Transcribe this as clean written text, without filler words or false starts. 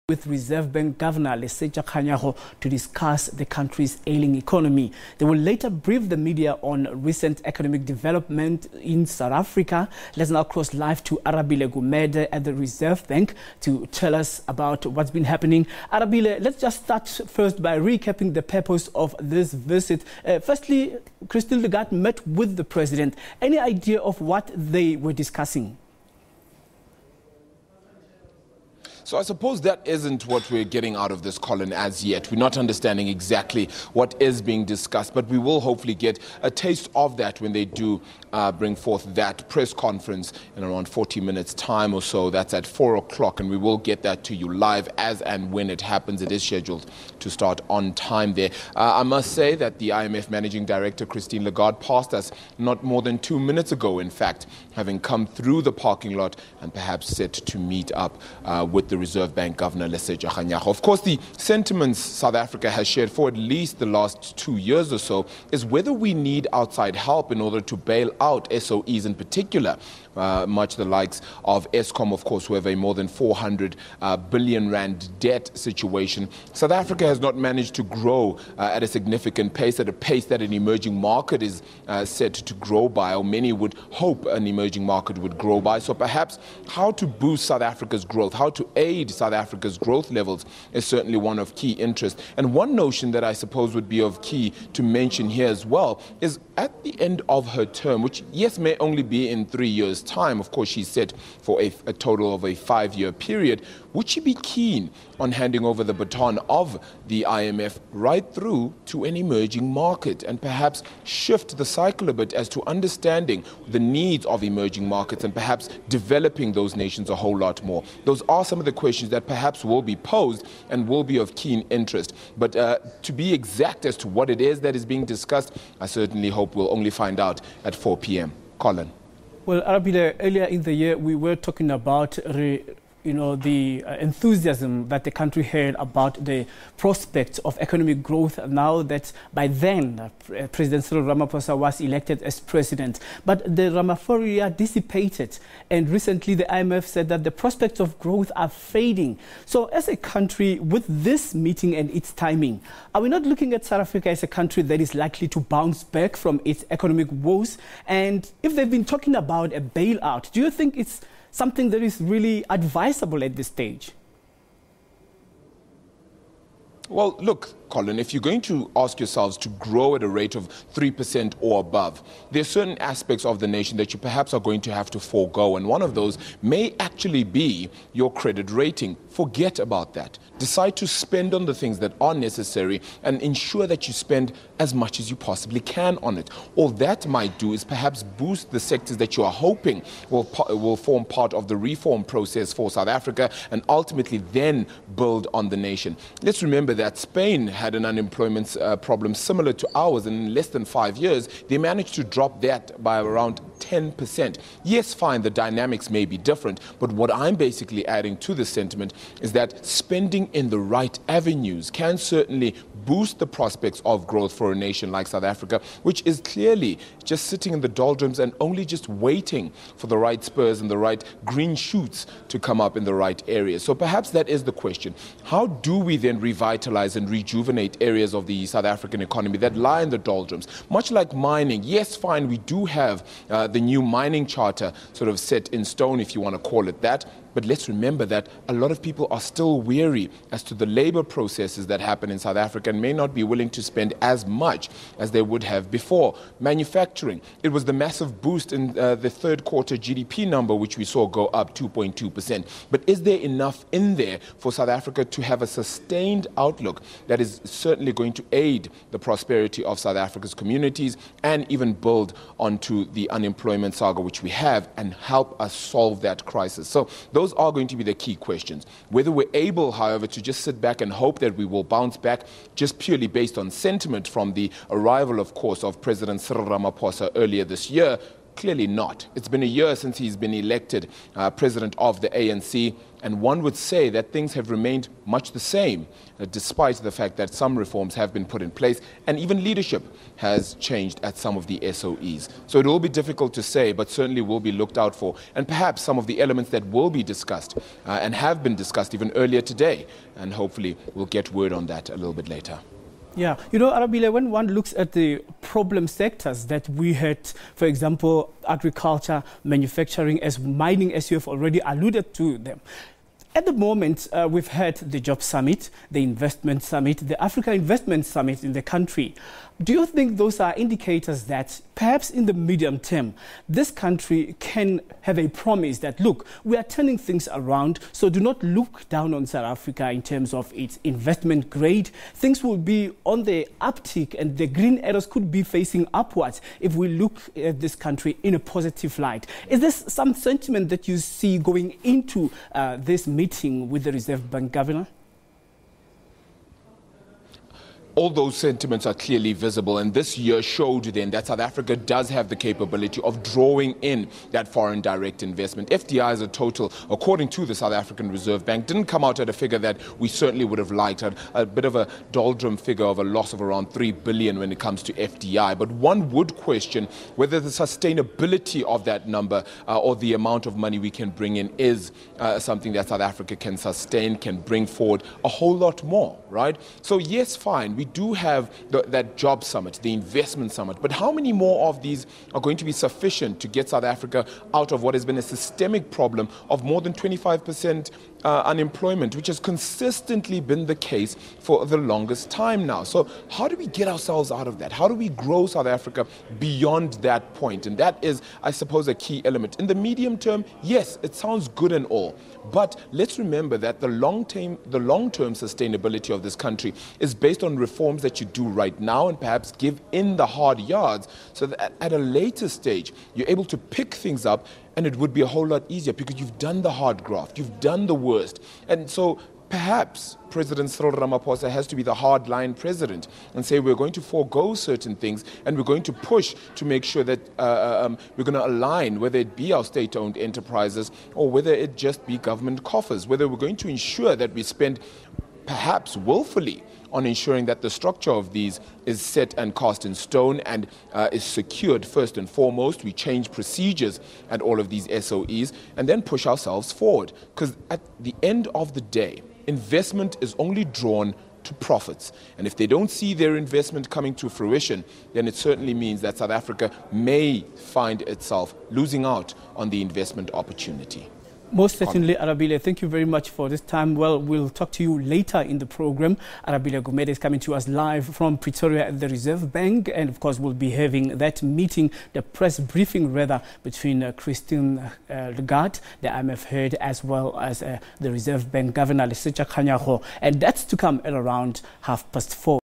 with Reserve Bank Governor Lesetja Kganyago to discuss the country's ailing economy. They will later brief the media on recent economic development in South Africa. Let's now cross live to Arabile Gumede at the Reserve Bank to tell us about what's been happening. Arabile, let's just start first by recapping the purpose of this visit. Firstly, Christine Lagarde met with the president. Any idea of what they were discussing? So I suppose that isn't what we're getting out of this, Colin, as yet. We're not understanding exactly what is being discussed, but we will hopefully get a taste of that when they do bring forth that press conference in around 40 minutes time or so. That's at 4 o'clock, and we will get that to you live as and when it happens. It is scheduled to start on time there. I must say that the IMF Managing Director, Christine Lagarde, passed us not more than 2 minutes ago, in fact, having come through the parking lot and perhaps set to meet up with the Reserve Bank Governor Lesetja Kganyago. Of course, the sentiments South Africa has shared for at least the last 2 years or so is whether we need outside help in order to bail out SOEs in particular, much the likes of Eskom, of course, who have a more than 400 billion rand debt situation. South Africa has not managed to grow at a significant pace, at a pace that an emerging market is set to grow by, or many would hope an emerging market would grow by. So perhaps how to boost South Africa's growth, how to aid South Africa's growth levels is certainly one of key interest. And one notion that I suppose would be of key to mention here as well is at the end of her term, which yes may only be in 3 years' time, of course she's set for a total of a 5-year period, would she be keen on handing over the baton of the IMF right through to an emerging market and perhaps shift the cycle a bit as to understanding the needs of emerging markets and perhaps developing those nations a whole lot more? Those are some of the questions that perhaps will be posed and will be of keen interest. But to be exact as to what it is that is being discussed, I certainly hope we'll only find out at 4 p.m. Colin. Well, Arabile, earlier in the year, we were talking about the enthusiasm that the country had about the prospects of economic growth now that by then President Cyril Ramaphosa was elected as president. But the Ramaphosa dissipated, and recently the IMF said that the prospects of growth are fading. So as a country, with this meeting and its timing, are we not looking at South Africa as a country that is likely to bounce back from its economic woes? And if they've been talking about a bailout, do you think it's something that is really advisable at this stage? Well, look, Colin, if you're going to ask yourselves to grow at a rate of 3% or above, there are certain aspects of the nation that you perhaps are going to have to forego. And one of those may actually be your credit rating. Forget about that. Decide to spend on the things that are necessary and ensure that you spend as much as you possibly can on it. All that might do is perhaps boost the sectors that you are hoping will form part of the reform process for South Africa and ultimately then build on the nation. Let's remember that Spain had an unemployment problem similar to ours, and in less than 5 years, they managed to drop that by around 10%. Yes, fine, the dynamics may be different, but what I'm basically adding to this sentiment is that spending in the right avenues can certainly boost the prospects of growth for a nation like South Africa, which is clearly just sitting in the doldrums and only just waiting for the right spurs and the right green shoots to come up in the right areas. So perhaps that is the question. How do we then revitalize and rejuvenate areas of the South African economy that lie in the doldrums? Much like mining, yes, fine, we do have the new mining charter sort of set in stone, if you want to call it that. But let's remember that a lot of people are still weary as to the labor processes that happen in South Africa and may not be willing to spend as much as they would have before. Manufacturing, it was the massive boost in the third quarter GDP number, which we saw go up 2.2%. But is there enough in there for South Africa to have a sustained outlook that is certainly going to aid the prosperity of South Africa's communities and even build onto the unemployment saga which we have and help us solve that crisis? So those are going to be the key questions. Whether we're able, however, to just sit back and hope that we will bounce back just purely based on sentiment from the arrival, of course, of President Cyril Ramaphosa earlier this year, Clearly not. It's been a year since he's been elected president of the ANC, and one would say that things have remained much the same, despite the fact that some reforms have been put in place, and even leadership has changed at some of the SOEs. So it will be difficult to say, but certainly will be looked out for, and perhaps some of the elements that will be discussed and have been discussed even earlier today, and hopefully we'll get word on that a little bit later. Yeah, you know, Arabile, when one looks at the problem sectors that we had, for example, agriculture, manufacturing, as mining, as you have already alluded to them. At the moment, we've had the Job Summit, the Investment Summit, the Africa Investment Summit in the country. Do you think those are indicators that perhaps in the medium term, this country can have a promise that, look, we are turning things around, so do not look down on South Africa in terms of its investment grade. Things will be on the uptick and the green arrows could be facing upwards if we look at this country in a positive light. Is this some sentiment that you see going into this meeting with the Reserve Bank Governor? All those sentiments are clearly visible, and this year showed then that South Africa does have the capability of drawing in that foreign direct investment. FDI as a total, according to the South African Reserve Bank, didn't come out at a figure that we certainly would have liked, a bit of a doldrum figure of a loss of around 3 billion when it comes to FDI. But one would question whether the sustainability of that number or the amount of money we can bring in is something that South Africa can sustain, can bring forward a whole lot more, right? So yes, fine, we do have that job summit, the investment summit, but how many more of these are going to be sufficient to get South Africa out of what has been a systemic problem of more than 25% unemployment, which has consistently been the case for the longest time now? So how do we get ourselves out of that? How do we grow South Africa beyond that point? And that is, I suppose, a key element. In the medium term, yes, it sounds good and all, but let's remember that the long-term sustainability of this country is based on reforms that you do right now and perhaps give in the hard yards so that at a later stage you're able to pick things up, and it would be a whole lot easier because you've done the hard graft, you've done the worst. And so perhaps President Cyril Ramaphosa has to be the hard-line president and say we're going to forego certain things and we're going to push to make sure that we're going to align, whether it be our state-owned enterprises or whether it just be government coffers, whether we're going to ensure that we spend perhaps willfully on ensuring that the structure of these is set and cast in stone and is secured first and foremost. We change procedures at all of these SOEs and then push ourselves forward. Because at the end of the day, investment is only drawn to profits. And if they don't see their investment coming to fruition, then it certainly means that South Africa may find itself losing out on the investment opportunity. Most certainly, Arabile, thank you very much for this time. Well, we'll talk to you later in the program. Arabile Gumede is coming to us live from Pretoria at the Reserve Bank. And of course, we'll be having that meeting, the press briefing rather, between Christine Lagarde, the IMF head, as well as the Reserve Bank Governor, Lesetja Kganyago. And that's to come at around 4:30.